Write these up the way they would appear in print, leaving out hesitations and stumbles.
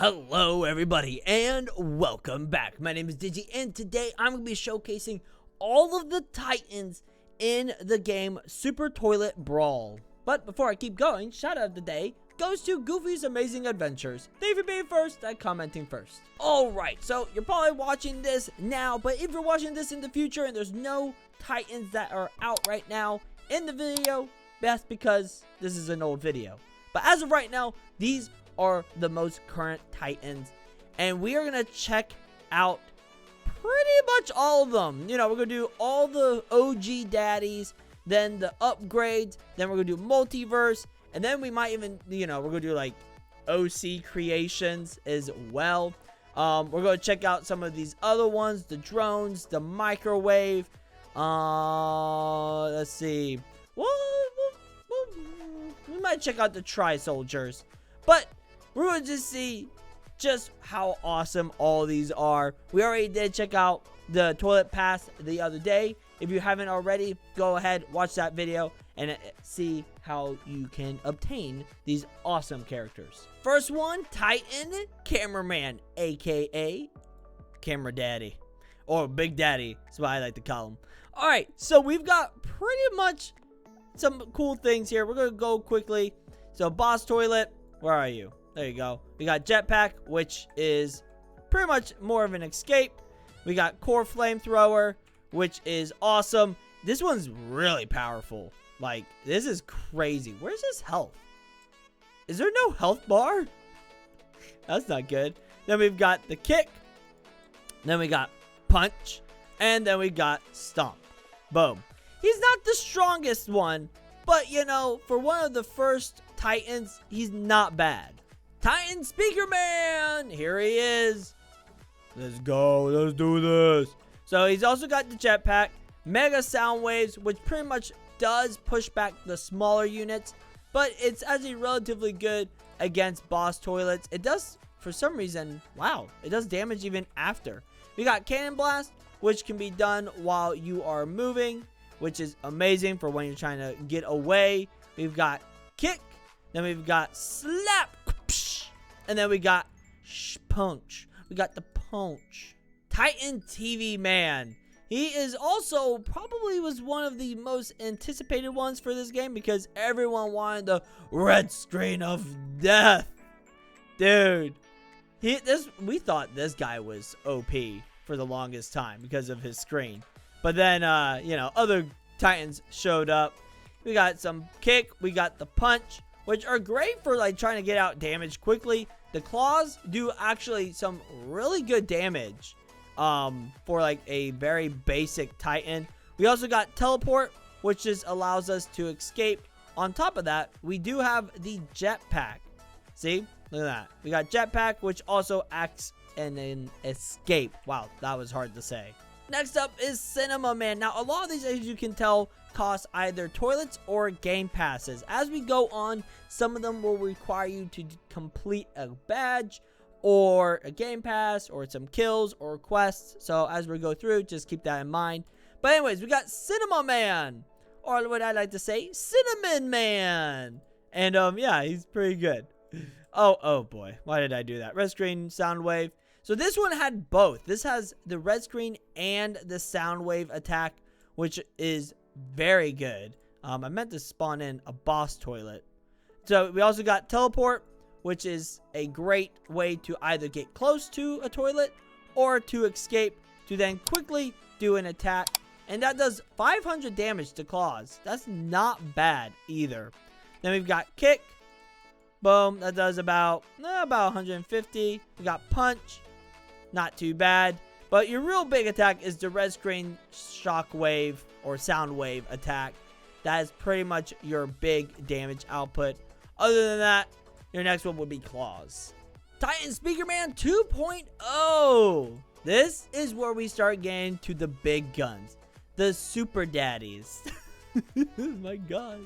Hello everybody and welcome back. My name is Digi and today I'm going to be showcasing all of the Titans in the game Super Toilet Brawl. But before I keep going, shout out of the day goes to Goofy's Amazing Adventures. Thank you for being first and commenting first. Alright, so you're probably watching this now, but if you're watching this in the future and there's no Titans that are out right now in the video, that's because this is an old video. But as of right now, these are the most current Titans, and we are gonna check out pretty much all of them. We're gonna do all the OG daddies, then the upgrades, then we're gonna do multiverse, and then we might even, we're gonna do like OC creations as well. We're gonna check out some of these other ones, the drones, the microwave. Let's see. We might check out the tri-soldiers, but we're going to just see just how awesome all these are. We already did check out the toilet pass the other day. If you haven't already, go ahead, watch that video, and see how you can obtain these awesome characters. First one, Titan Cameraman, aka Camera Daddy, or Big Daddy, that's what I like to call him. Alright, so we've got pretty much some cool things here. We're going to go quickly. So, Boss Toilet, where are you? There you go. We got Jetpack, which is pretty much more of an escape. We got Core Flamethrower, which is awesome. This one's really powerful. Like, this is crazy. Where's his health? Is there no health bar? That's not good. Then we've got the Kick. Then we got Punch. And then we got Stomp. Boom. He's not the strongest one, but, for one of the first Titans, he's not bad. Titan Speaker Man! Here he is. Let's go. Let's do this. So he's also got the jetpack, Mega Sound Waves, which pretty much does push back the smaller units, but it's actually relatively good against boss toilets. It does, for some reason, wow, it does damage even after. We got Cannon Blast, which can be done while you are moving, which is amazing for when you're trying to get away. We've got Kick, then we've got Slap, and then we got Punch. We got the Punch. Titan TVman. He is also probably was one of the most anticipated ones for this game because everyone wanted the red screen of death. Dude, we thought this guy was OP for the longest time because of his screen. But then, other Titans showed up. We got some Kick. We got the Punch, which are great for, trying to get out damage quickly. The Claws do actually some really good damage for, a very basic Titan. We also got Teleport, which just allows us to escape. On top of that, we do have the Jetpack. See? Look at that. We got Jetpack, which also acts in an escape. Wow, that was hard to say. Next up is Cinema Man. Now, a lot of these, as you can tell, cost either toilets or game passes. As we go on, some of them will require you to complete a badge or a game pass or some kills or quests. So as we go through, just keep that in mind. But anyways, we got Cinema Man, or what I like to say, Cinnamon Man. And yeah, he's pretty good. Oh boy, why did I do that? Red screen, sound wave. So this one had both. This has the red screen and the sound wave attack, which is very good. I meant to spawn in a boss toilet. So we also got Teleport, which is a great way to either get close to a toilet or to escape to then quickly do an attack. And that does 500 damage to Claws. That's not bad either. Then we've got Kick. Boom. That does about 150. We got Punch. Not too bad. But your real big attack is the red screen shock wave or sound wave attack. That is pretty much your big damage output. Other than that, your next one would be Claws. Titan Speaker Man 2.0. This is where we start getting to the big guns. The super daddies. My gosh.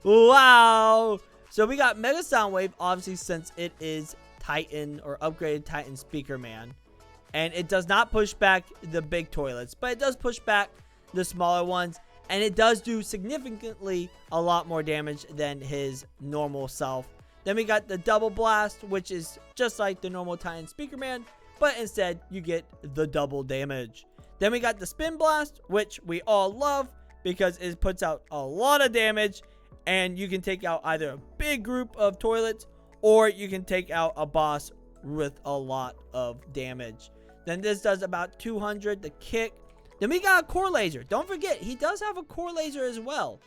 Wow. So we got Mega Sound Wave, obviously, since it is Titan or upgraded Titan Speaker Man. And it does not push back the big toilets, but it does push back the smaller ones. And it does do significantly a lot more damage than his normal self. Then we got the double blast, which is just like the normal Titan Speakerman, but instead you get the double damage. Then we got the spin blast, which we all love because it puts out a lot of damage, and you can take out either a big group of toilets or you can take out a boss with a lot of damage. Then this does about 200, the kick. Then we got a core laser. Don't forget, he does have a core laser as well.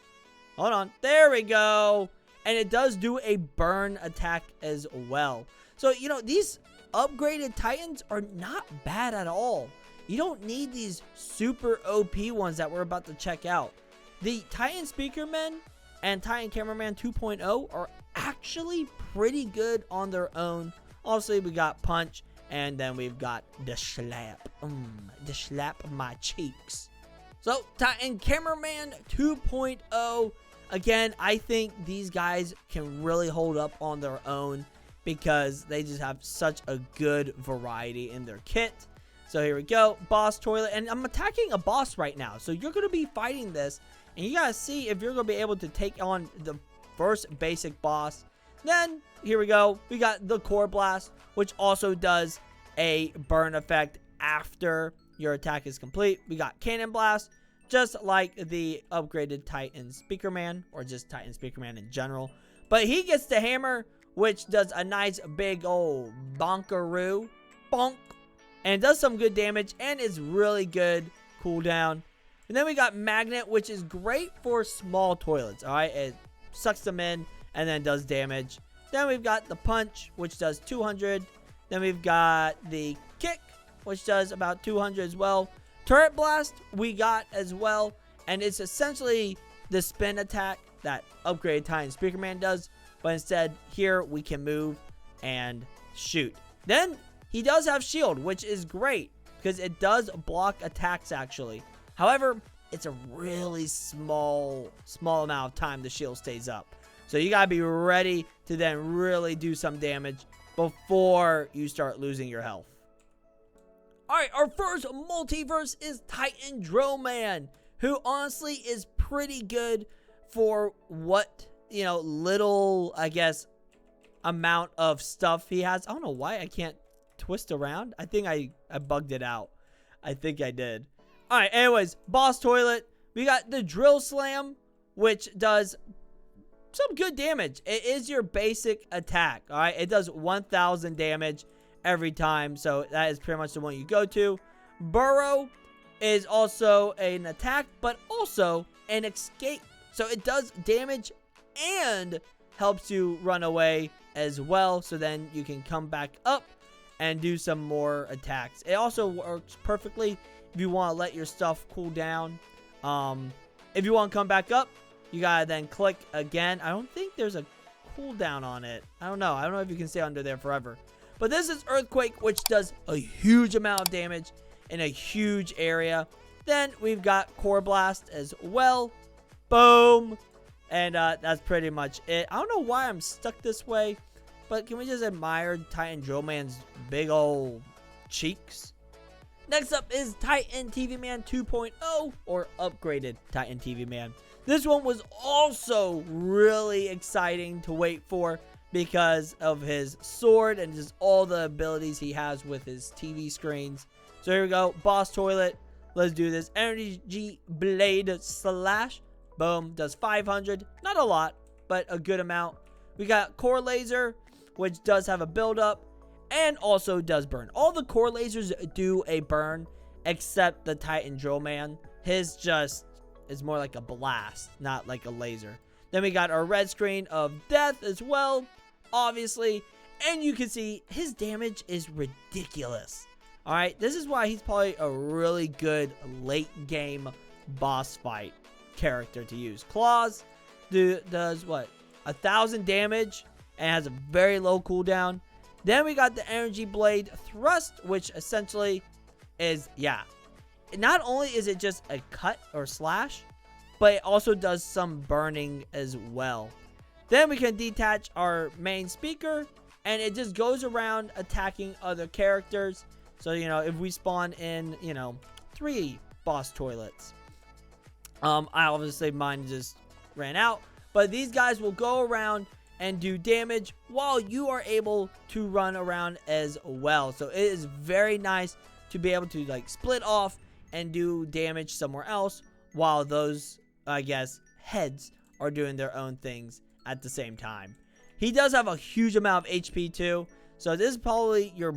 Hold on. There we go. And it does do a burn attack as well. So, you know, these upgraded Titans are not bad at all. You don't need these super OP ones that we're about to check out. The Titan Speakerman and Titan Cameraman 2.0 are actually pretty good on their own. Obviously, we got Punch, and then we've got the Slap. The Slap my cheeks. So, Titan Cameraman 2.0. Again, I think these guys can really hold up on their own because they just have such a good variety in their kit. So here we go, boss toilet, and I'm attacking a boss right now. So you're going to be fighting this, and you got to see if you're going to be able to take on the first basic boss. Then, here we go, we got the core blast, which also does a burn effect after your attack is complete. We got cannon blast, just like the upgraded Titan Speakerman, or just Titan Speakerman in general. But he gets the hammer, which does a nice big old bonkaroo. Bonk. And it does some good damage, and it's really good cooldown. And then we got magnet, which is great for small toilets, alright? It sucks them in, and then does damage. Then we've got the punch, which does 200. Then we've got the kick, which does about 200 as well. Turret blast, we got as well. And it's essentially the spin attack that upgraded Titan Speakerman does. But instead, here we can move and shoot. Then he does have shield, which is great because it does block attacks actually. However, it's a really small amount of time the shield stays up. So you gotta be ready to then really do some damage before you start losing your health. Alright, our first multiverse is Titan Drillman, who honestly is pretty good for what, you know, little, I guess, amount of stuff he has. I don't know why I can't twist around. I think I bugged it out. I think I did. Alright, anyways, boss toilet. We got the drill slam, which does some good damage. It is your basic attack. Alright, it does 1000 damage every time. So that is pretty much the one you go to. Burrow is also an attack, but also an escape. So it does damage and helps you run away as well. So then you can come back up and do some more attacks. It also works perfectly if you want to let your stuff cool down. If you want to come back up, you gotta then click again. I don't think there's a cooldown on it. I don't know if you can stay under there forever. But this is Earthquake, which does a huge amount of damage in a huge area. Then we've got Core Blast as well. Boom. And that's pretty much it. I don't know why I'm stuck this way, but can we just admire Titan Drillman's big old cheeks? Next up is Titan TVman 2.0, or upgraded Titan TVman. This one was also really exciting to wait for because of his sword and just all the abilities he has with his TV screens. So here we go, boss toilet. Let's do this. Energy blade slash. Boom, does 500. Not a lot, but a good amount. We got core laser, which does have a build-up and also does burn. All the core lasers do a burn except the Titan Drillman. His just is more like a blast, not like a laser. Then we got our red screen of death as well, obviously. And you can see his damage is ridiculous. Alright, this is why he's probably a really good late game boss fight character to use. Claws does what? 1000 damage and has a very low cooldown. Then we got the energy blade thrust, which essentially is, yeah, not only is it just a cut or slash, but it also does some burning as well. Then we can detach our main speaker, and it just goes around attacking other characters. So, you know, if we spawn in, you know, 3 boss toilets, I obviously mine just ran out, but these guys will go around and do damage while you are able to run around as well. So it is very nice to be able to like split off and do damage somewhere else while those, I guess, heads are doing their own things at the same time. He does have a huge amount of HP too. So this is probably your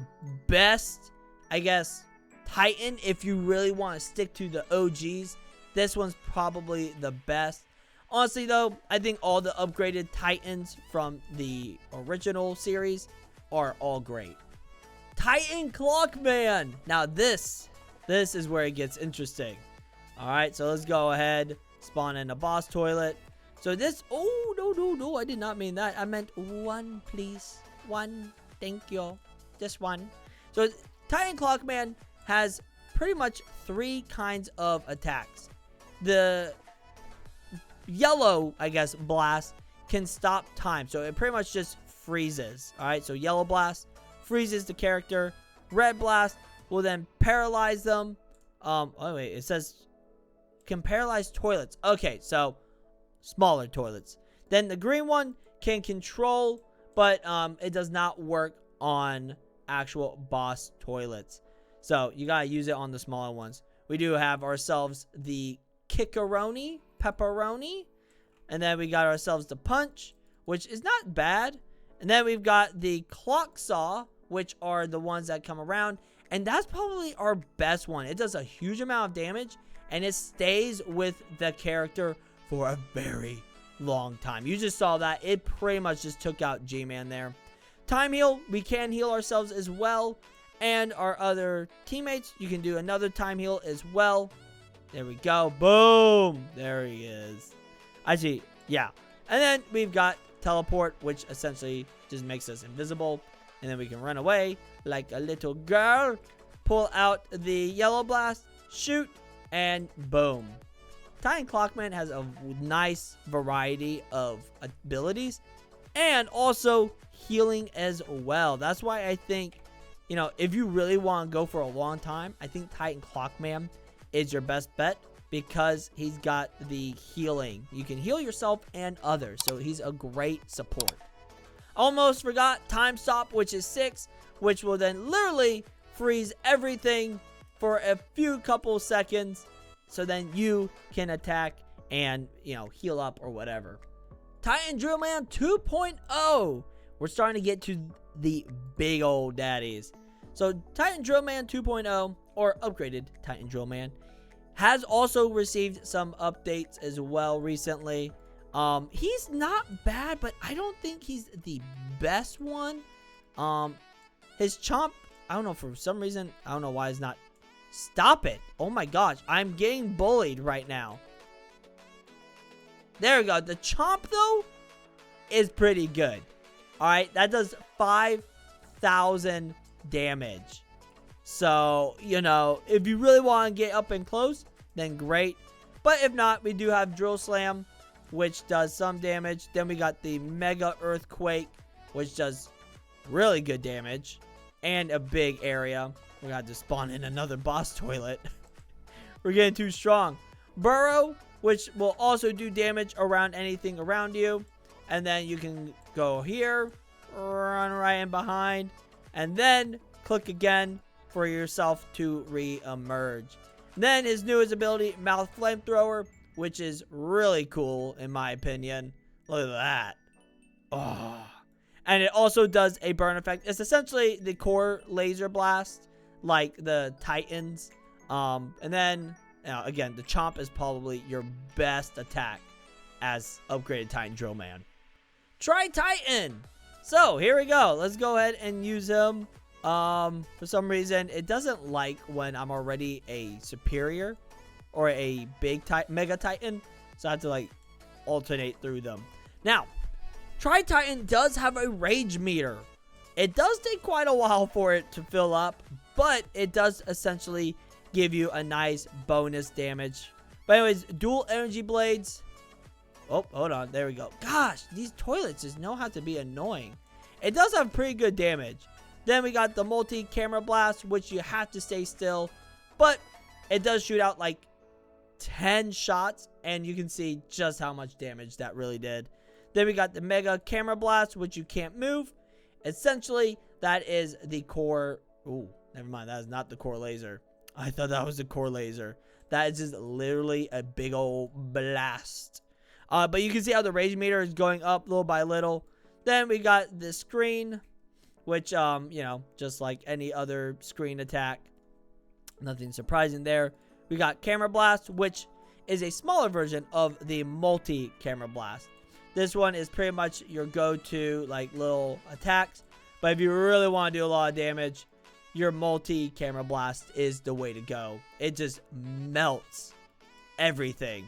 best, I guess, Titan. If you really want to stick to the OGs, this one's probably the best. Honestly though, I think all the upgraded Titans from the original series are all great. Titan Clockman. Now this is where it gets interesting. Alright, so let's go ahead. Spawn in a boss toilet. So this, oh, no, I did not mean that. I meant one, please. One, thank you. Just one. So Titan Clockman has pretty much 3 kinds of attacks. The yellow, I guess, blast can stop time. So it pretty much just freezes. Alright, so yellow blast freezes the character. Red blast will then paralyze them. Oh wait, it says can paralyze toilets. Okay, so smaller toilets. Then the green one can control, but it does not work on actual boss toilets. So you gotta use it on the smaller ones. We do have ourselves the pepperoni, and then we got ourselves the punch, which is not bad. And then we've got the clock saw, which are the ones that come around, and that's probably our best one. It does a huge amount of damage, and it stays with the character for a very long time. You just saw that. It pretty much just took out G-Man there. Time heal, we can heal ourselves as well, and our other teammates, you can do another time heal as well. There we go. Boom. There he is. Actually, yeah. And then we've got teleport, which essentially just makes us invisible. And then we can run away like a little girl. Pull out the yellow blast. Shoot. And boom. Titan Clockman has a nice variety of abilities. And also healing as well. That's why I think, you know, if you really want to go for a long time, I think Titan Clockman is your best bet. Because he's got the healing. You can heal yourself and others. So he's a great support. Almost forgot time stop, which is 6. Which will then literally freeze everything for a few couple seconds. So then you can attack and, you know, heal up or whatever. Titan Drillman 2.0. We're starting to get to the big old daddies. So Titan Drillman 2.0 or upgraded Titan Drillman has also received some updates as well recently. He's not bad, but I don't think he's the best one. His chomp, I don't know, for some reason, I don't know why it's not. Stop it. Oh my gosh, I'm getting bullied right now. There we go. The chomp, though, is pretty good. Alright, that does 5,000 damage. So, you know, if you really want to get up and close, then great. But if not, we do have Drill Slam, which does some damage. Then we got the Mega Earthquake, which does really good damage. And a big area. We got to spawn in another boss toilet. We're getting too strong. Burrow, which will also do damage around anything around you. And then you can go here, run right in behind, and then click again for yourself to re-emerge. Then his newest ability, Mouth Flamethrower, which is really cool in my opinion. Look at that. Oh. And it also does a burn effect. It's essentially the core laser blast, like the Titans. And then, again, the Chomp is probably your best attack as upgraded Titan Drillman. Try Titan. So here we go. Let's go ahead and use him. For some reason, it doesn't like when I'm already a superior or a big Mega Titan. So I have to like alternate through them. Now, Try Titan does have a rage meter. It does take quite a while for it to fill up, but it does essentially give you a nice bonus damage. But anyways, dual energy blades. Oh, hold on. There we go. Gosh, these toilets just know how to be annoying. It does have pretty good damage. Then we got the multi-camera blast, which you have to stay still. But it does shoot out like 10 shots, and you can see just how much damage that really did. Then we got the Mega Camera Blast, which you can't move. Essentially, that is the core. Ooh, never mind. That is not the core laser. I thought that was the core laser. That is just literally a big old blast. But you can see how the rage meter is going up little by little. Then we got the screen, which, you know, just like any other screen attack. Nothing surprising there. We got Camera Blast, which is a smaller version of the multi-camera blast. This one is pretty much your go-to, like, little attacks. But if you really want to do a lot of damage, your multi-camera blast is the way to go. It just melts everything.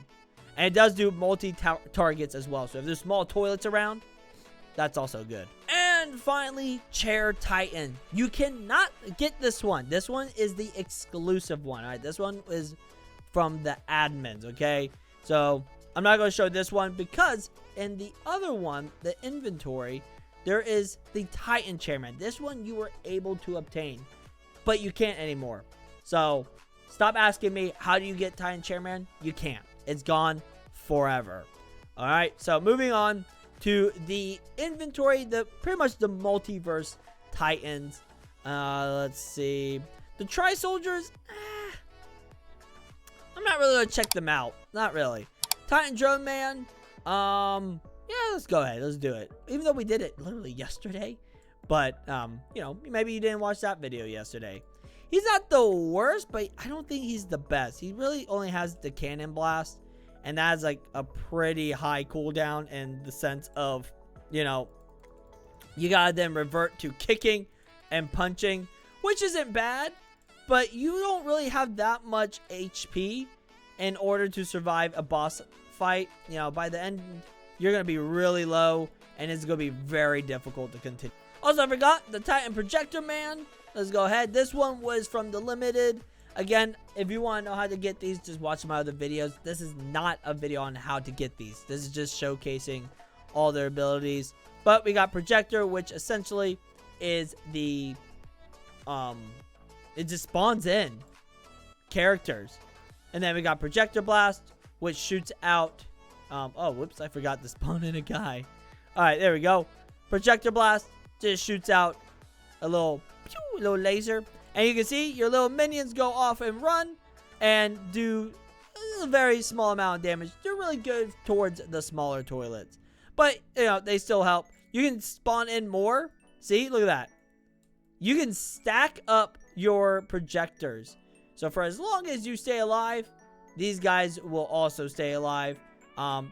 And it does do multi-targets as well. So if there's small toilets around, that's also good. And finally, Chair Titan. You cannot get this one. This one is the exclusive one. All right, this one is from the admins, okay? So I'm not going to show this one because in the other one, the inventory, there is the Titan Chairman. This one you were able to obtain, but you can't anymore. So stop asking me, how do you get Titan Chairman? You can't. It's gone forever. All right, so moving on to the inventory, pretty much the Multiverse Titans. Let's see. The Tri-Soldiers, I'm not really going to check them out. Not really. Titan Drillman, yeah, let's go ahead. Let's do it. Even though we did it literally yesterday. But, you know, maybe you didn't watch that video yesterday. He's not the worst, but I don't think he's the best. He really only has the Cannon Blast. And that's like a pretty high cooldown in the sense of, you know, you gotta then revert to kicking and punching, which isn't bad, but you don't really have that much HP in order to survive a boss fight. You know, by the end, you're gonna be really low, and it's gonna be very difficult to continue. Also, I forgot the Titan Projector Man. Let's go ahead. This one was from the limited. Again, if you want to know how to get these, just watch my other videos. This is not a video on how to get these. This is just showcasing all their abilities. But we got Projector, which essentially is the, it just spawns in characters. And then we got Projector Blast, which shoots out, oh, whoops, I forgot to spawn in a guy. All right, there we go. Projector Blast just shoots out a little laser. And you can see your little minions go off and run and do a very small amount of damage. They're really good towards the smaller toilets. But, you know, they still help. You can spawn in more. See, look at that. You can stack up your projectors. So for as long as you stay alive, these guys will also stay alive.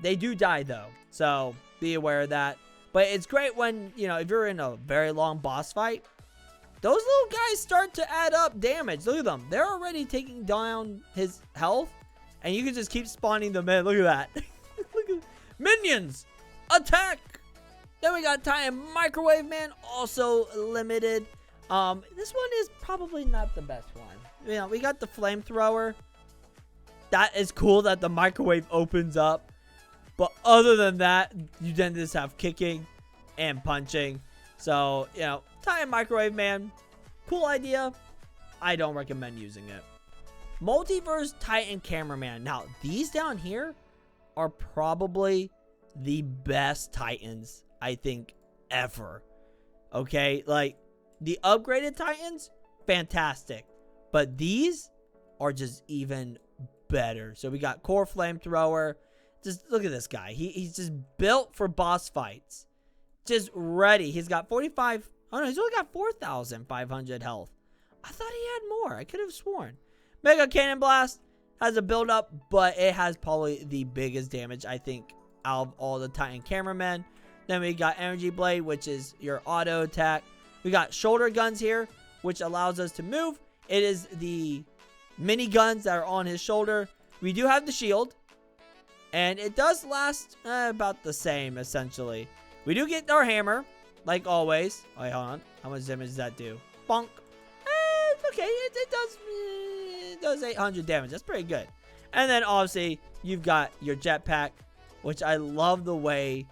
They do die, though. So be aware of that. But it's great when, you know, if you're in a very long boss fight, those little guys start to add up damage. Look at them. They're already taking down his health. And you can just keep spawning them in. Look at that. Look at minions. Attack. Then we got Titan Microwave Man. Also limited. This one is probably not the best one. You know, we got the Flamethrower. That is cool that the microwave opens up. But other than that, you then just have kicking and punching. So, you know, Titan Microwave Man, cool idea. I don't recommend using it. Multiverse Titan Cameraman. Now, these down here are probably the best Titans, I think, ever. Okay, like, the upgraded Titans, fantastic. But these are just even better. So we got Core Flamethrower. Just look at this guy. He's just built for boss fights. Just ready. He's got 45. Oh no, he's only got 4,500 health. I thought he had more. I could have sworn. Mega Cannon Blast has a build up, but it has probably the biggest damage, I think, out of all the Titan Cameramen. Then we got Energy Blade, which is your auto attack. We got shoulder guns here, which allows us to move. It is the mini guns that are on his shoulder. We do have the shield, and it does last about the same, essentially. We do get our hammer, like always. Wait, hold on. How much damage does that do? Bonk. Okay, it does 800 damage. That's pretty good. And then, obviously, you've got your jetpack, which I love the way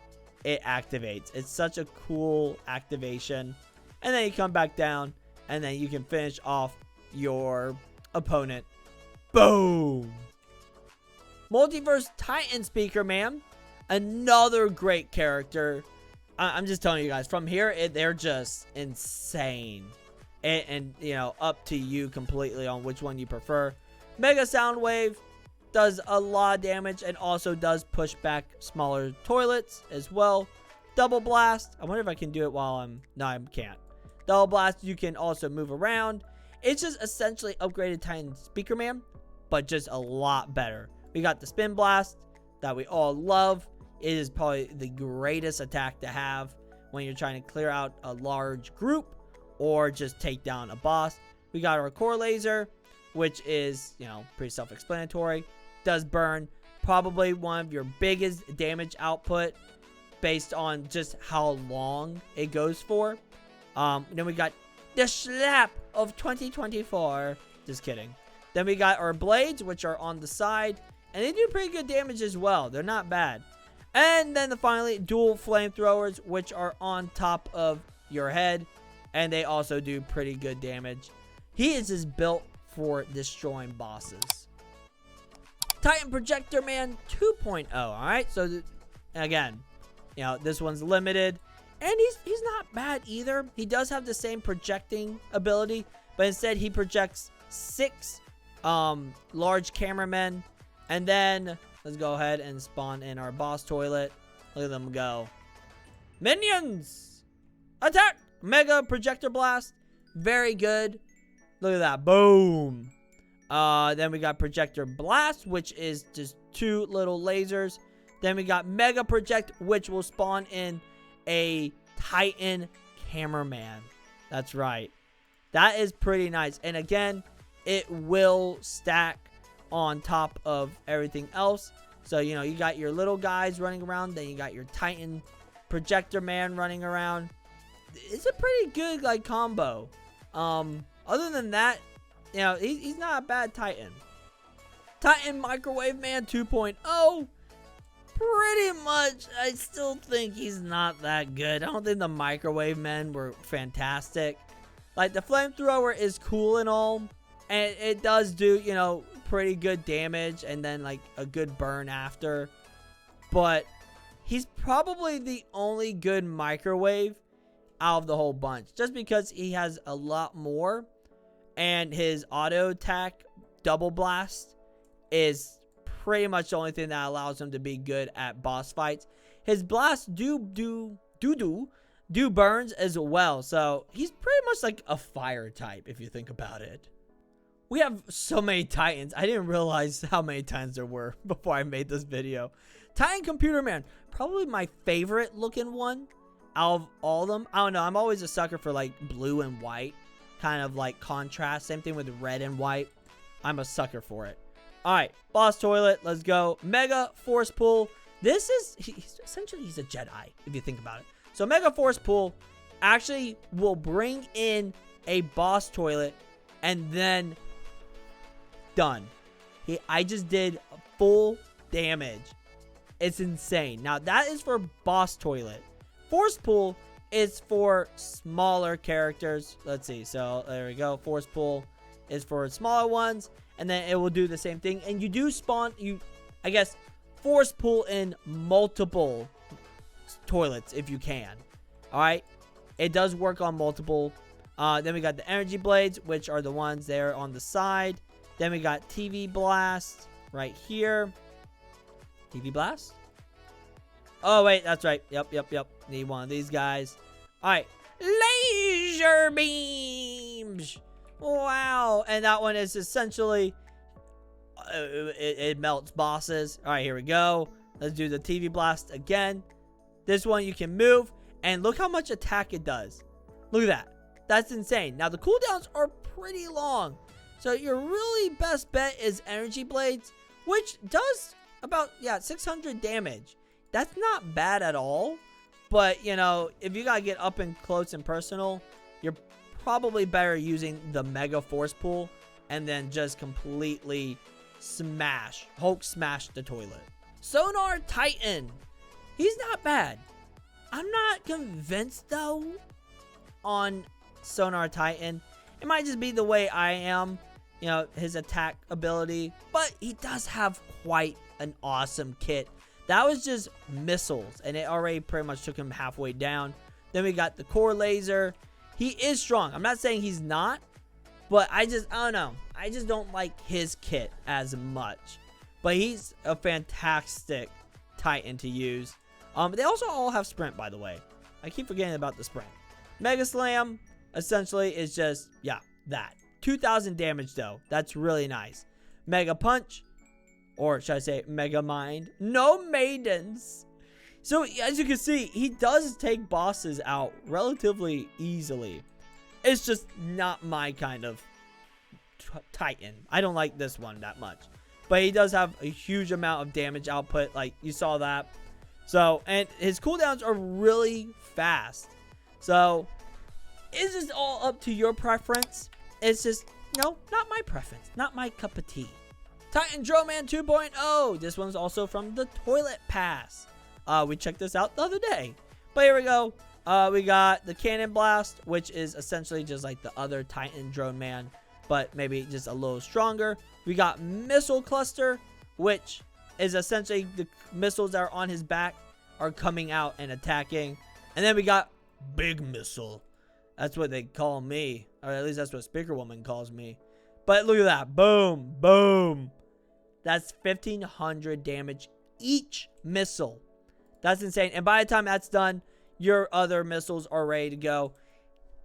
it activates. It's such a cool activation. And then you come back down, and then you can finish off your opponent. Boom! Multiverse Titan Speaker Man. Another great character. I'm just telling you guys, from here, they're just insane. And, you know, up to you completely on which one you prefer. Mega Soundwave does a lot of damage and also does push back smaller toilets as well. Double Blast. I wonder if I can do it while I'm... No, I can't. Double Blast, you can also move around. It's just essentially upgraded Titan Speakerman, but just a lot better. We got the Spin Blast that we all love. It is probably the greatest attack to have when you're trying to clear out a large group or just take down a boss. We got our Core Laser, which is, you know, pretty self-explanatory. Does burn. Probably one of your biggest damage output based on just how long it goes for. Then we got the Slap of 2024. Just kidding. Then we got our Blades, which are on the side. And they do pretty good damage as well. They're not bad. And then finally, dual flamethrowers, which are on top of your head. And they also do pretty good damage. He is just built for destroying bosses. Titan Projector Man 2.0. Alright, so again, you know, this one's limited. And he's not bad either. He does have the same projecting ability, but instead he projects 6 large cameramen. And then let's go ahead and spawn in our boss toilet. Look at them go. Minions! Attack! Mega Projector Blast. Very good. Look at that. Boom. Then we got Projector Blast, which is just 2 little lasers. Then we got Mega Project, which will spawn in a Titan Cameraman. That's right. That is pretty nice. And again, it will stack on top of everything else. So, you know, you got your little guys running around. Then you got your Titan Projector Man running around. It's a pretty good, like, combo. Other than that, you know, he's not a bad Titan. Titan Microwave Man 2.0. Pretty much, I still think he's not that good. I don't think the Microwave Men were fantastic. Like, the Flamethrower is cool and all. And it does do, you know, pretty good damage. And then, like, a good burn after. But he's probably the only good Microwave out of the whole bunch. Just because he has a lot more. And his auto attack, Double Blast, is pretty much the only thing that allows him to be good at boss fights. His blasts do burns as well. So he's pretty much like a fire type if you think about it. We have so many Titans. I didn't realize how many Titans there were before I made this video. Titan Computer Man, probably my favorite looking one out of all of them. I don't know. I'm always a sucker for like blue and white. Kind of like contrast. Same thing with red and white. I'm a sucker for it. Alright, boss toilet, let's go. Mega Force Pull. This is, essentially he's a Jedi, if you think about it. So Mega Force Pull actually will bring in a boss toilet and then done. I just did full damage. It's insane. Now that is for boss toilet. Force Pull is for smaller characters. Let's see. So there we go. Force Pull is for smaller ones. And then it will do the same thing. And you do spawn, I guess, force pull in multiple toilets if you can. Alright? It does work on multiple. Then we got the energy blades, which are the ones there on the side. Then we got TV Blast right here. TV Blast? Oh, wait, that's right. Yep. Need one of these guys. Alright. Laser Beams! Wow. And that one is essentially, it melts bosses. Alright, here we go. Let's do the TV Blast again. This one you can move. And look how much attack it does. Look at that. That's insane. Now, the cooldowns are pretty long. So, your really best bet is Energy Blades, which does about, 600 damage. That's not bad at all. But, you know, if you gotta get up and close and personal, you're probably better using the Mega Force Pull and then just completely Hulk smash the toilet. Sonar Titan. He's not bad. I'm not convinced though on Sonar Titan. It might just be the way I am, you know, his attack ability, but he does have quite an awesome kit That was just missiles, and it already pretty much took him halfway down. Then we got the core laser. He is strong. I'm not saying he's not, but I don't know. I just don't like his kit as much. But he's a fantastic Titan to use. They also all have sprint, by the way. I keep forgetting about the sprint. Mega Slam, essentially, is just, yeah, that. 2,000 damage, though. That's really nice. Mega Punch, or should I say Mega Mind? No maidens. So, as you can see, he does take bosses out relatively easily. It's just not my kind of Titan. I don't like this one that much. But he does have a huge amount of damage output, like you saw that. So, and his cooldowns are really fast. So, it's just all up to your preference. It's just, no, not my preference. Not my cup of tea. Titan Drillman 2.0. This one's also from the Toilet Pass. We checked this out the other day. But here we go. We got the Cannon Blast, which is essentially just like the other Titan Drillman, but maybe just a little stronger. We got Missile Cluster, which is essentially the missiles that are on his back are coming out and attacking. And then we got Big Missile. That's what they call me. Or at least that's what Speaker Woman calls me. But look at that. Boom. Boom. That's 1,500 damage each missile. That's insane. And by the time that's done, your other missiles are ready to go.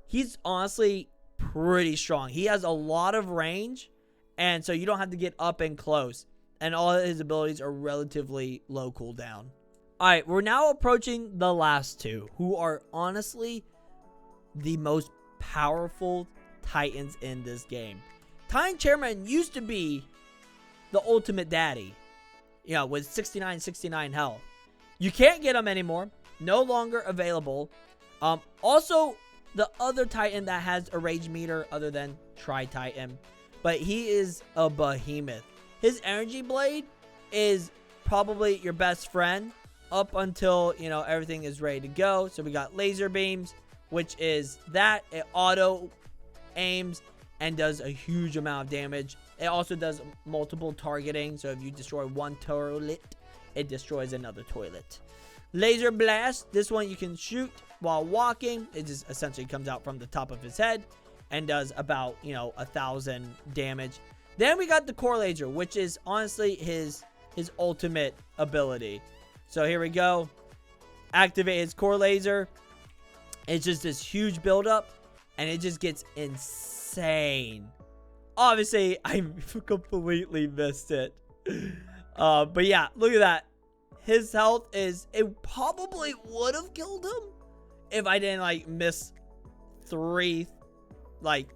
He's honestly pretty strong. He has a lot of range. And so you don't have to get up and close. And all of his abilities are relatively low cooldown. Alright, we're now approaching the last two, who are honestly the most powerful Titans in this game. Titan Chairman used to be the ultimate daddy, you know, with 69 health. You can't get him anymore. No longer available. Also, the other Titan that has a rage meter other than Tri-Titan. But he is a behemoth. His energy blade is probably your best friend up until, you know, everything is ready to go. So we got laser beams, which is that. It auto aims and does a huge amount of damage. It also does multiple targeting. So if you destroy one toilet, it destroys another toilet. Laser blast. This one you can shoot while walking. It just essentially comes out from the top of his head and does about, you know, 1,000 damage. Then we got the core laser, which is honestly his ultimate ability. So here we go. Activate his core laser. It's just this huge buildup, and it just gets insane. Obviously, I completely missed it. But yeah, look at that. His health is, it probably would have killed him if I didn't like miss 3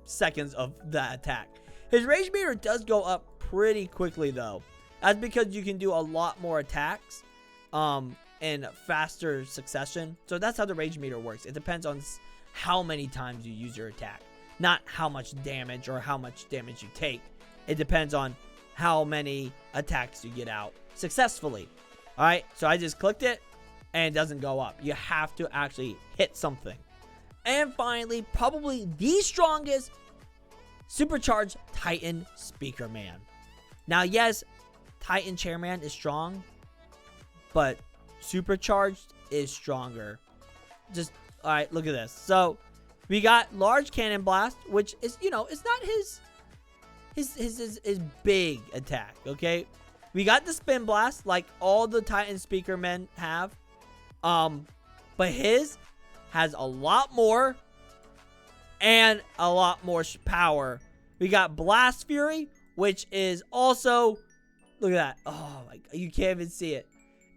seconds of that attack. His rage meter does go up pretty quickly though. That's because you can do a lot more attacks in faster succession. So that's how the rage meter works. It depends on how many times you use your attack, not how much damage or how much damage you take. It depends on how many attacks you get out successfully. All right, so I just clicked it and it doesn't go up. You have to actually hit something. And finally, probably the strongest, supercharged Titan Speaker Man. Now, yes, Titan Chairman is strong, but supercharged is stronger. Just, all right, look at this. So we got large cannon blast, which is, you know, it's not his big attack, okay? We got the spin blast like all the Titan Speaker Men have. But his has a lot more and a lot more power. We got Blast Fury, which is also, look at that. Oh my God, you can't even see it.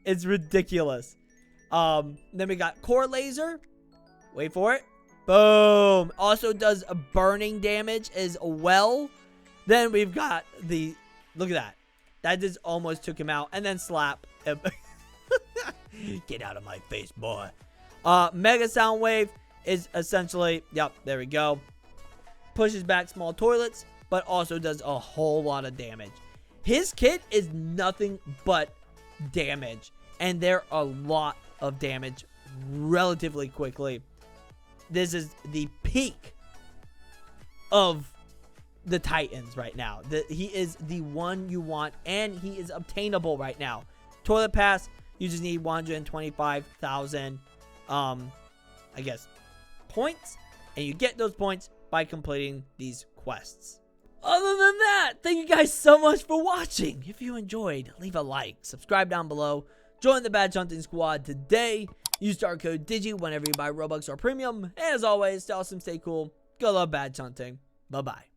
It's ridiculous. Then we got Core Laser. Wait for it. Boom. Also does a burning damage as well. Then we've got the, look at that. That just almost took him out. And then Slap. Get out of my face, boy. Mega Sound Wave is essentially, yep, there we go. Pushes back small toilets, but also does a whole lot of damage. His kit is nothing but damage. And there are a lot of damage relatively quickly. This is the peak of the Titans right now. He is the one you want, and he is obtainable right now. Toilet Pass, You just need 125,000, I guess, points. And you get those points by completing these quests. Other than that, thank you guys so much for watching. If you enjoyed, leave a like, subscribe down below, join the badge hunting squad today. Use our code Digi whenever you buy Robux or Premium. And as always, stay awesome, stay cool. Go love badge hunting. Bye-bye.